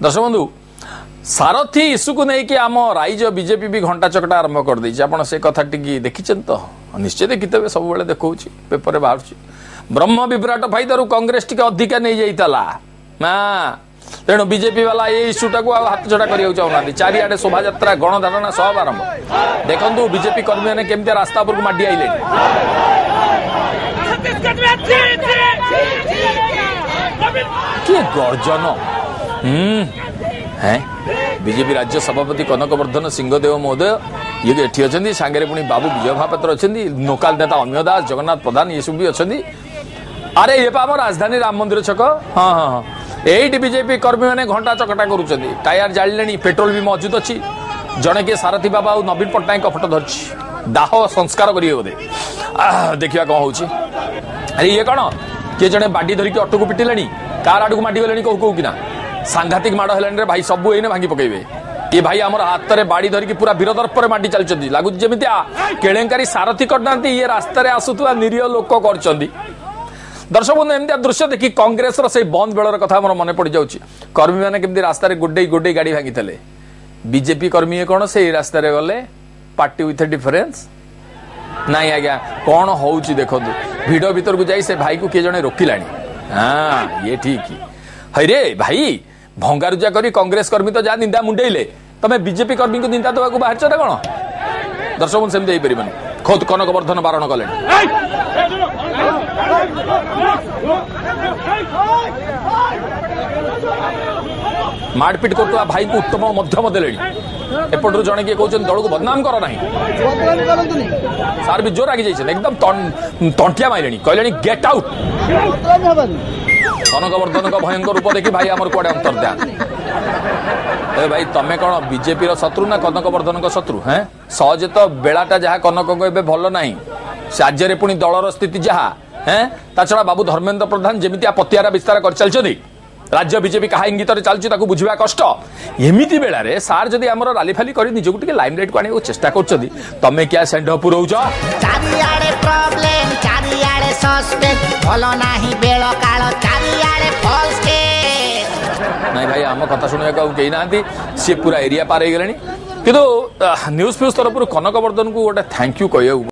दर्शक बंधु सारथी इश्यू को लेकिन आम राइज बीजेपी भी घंटा चकटा आरंभ कर देछि आपण से कथा टिकी देखिछन तो निश्चय देखिते सब बेले देखौछि पेपर रे बाहरछि ब्रह्म विभ्राट फायदारू कांग्रेस टिके अधिका नहीं जाइतला ना तेणु बीजेपी वाला ये इश्यूटा को हाथ छड़ा करिया चाहना चारिआडे शोभा यात्रा गणधारणा सब आरंभ देखंतु बीजेपी कर्मी ने केमते रास्ता पर माडी आइले के गर्जन हैं बीजेपी राज्य सभापति कनकवर्धन सिंहदेव महोदय ये एठी अछंदी सांगरे पुनी बाबू विजय महापात्र अछंदी लोकल नेता अमिय दास जगन्नाथ प्रधान ये सब भी अछंदी अरे ये पा राजधानी राम मंदिर छक हाँ हाँ हाँ एट बीजेपी कर्मी मैंने घंटा चकटा करुँच टायर जाले पेट्रोल भी मौजूद अच्छी जड़े किए सारथी बाबा और नवीन पट्टनायक फटो धरछि दाह संस्कार करिए बोधे देखिया कौन होची अरे ये कौन किए जड़े बाडी धरिकी ऑटो को पिटिले कार आड़ को माटी गले कहू कहू कि सांघातिक माड़ है भाई सबू एने भांगी पकेबे ये भाई आम हाथ में बाड़ी धरिकी पूरा वीरदर्पर माटी चलती लगुच जमी केलेंकारी सारथी करना ये रास्तार आसुवा निरीह लोक कर दर्शक बंधु एमती दृश्य देखी कांग्रेस से बंद बेलर कथा मोर मन पड़ जाऊँगी कर्मी मैंने केमती रास्ता गोटे गोटे गाड़ी भांगी थे बीजेपी कर्मी कौन से रास्तार गले पार्टी विथ डिफरेन्स नाई आज्ञा कौन हो देखो भिड़ भीतर को जाई से भाई को किए जड़े रोकिला हाँ ये ठीक है रे भाई भंगारुजा करी कांग्रेस कर्मी तो जा निंदा मुंडेले तमे बीजेपी कर्मी को निंदा देवा बाहर ना कौन दर्शक बंधु सेमती पारे खुद कनकवर्धन बारण कले मारपिट कर भाई को उत्तम मध्यम देले एपटू जड़े किए कहते दल को बदनाम कर ना सार भी जोर आगे जाइए एकदम तंटिया मारे कहले गेट आउट कनकवर्धन का भयंकर रूप देखी भाई आमर कड़े अंतर्ध्यान भाई तमें कौन बीजेपी शत्रु ना कनकवर्धन का शत्रु हैं सहजे तो बेलाटा जहाँ कनक को भल ना राज्य पुणी दलर स्थिति जहाँ हैं ता छड़ा बाबू धर्मेन्द्र प्रधान जमी पतियारा विस्तार कर चलते राज्य बीजेपी कहा इंगित चलती बुझा कष्ट एमती बेलारे सार जदि आमर राली फाली कर निजक टे लाइमलाइट को आने चेष्टा कर तमें क्या सेंड पुरौच नहीं भाई आम कथा शुणा कहीं ना सी पूरा एरिया पार हो गले कि न्यूज फ्यूज तरफ कनकवर्धन को गोटे थैंक यू कह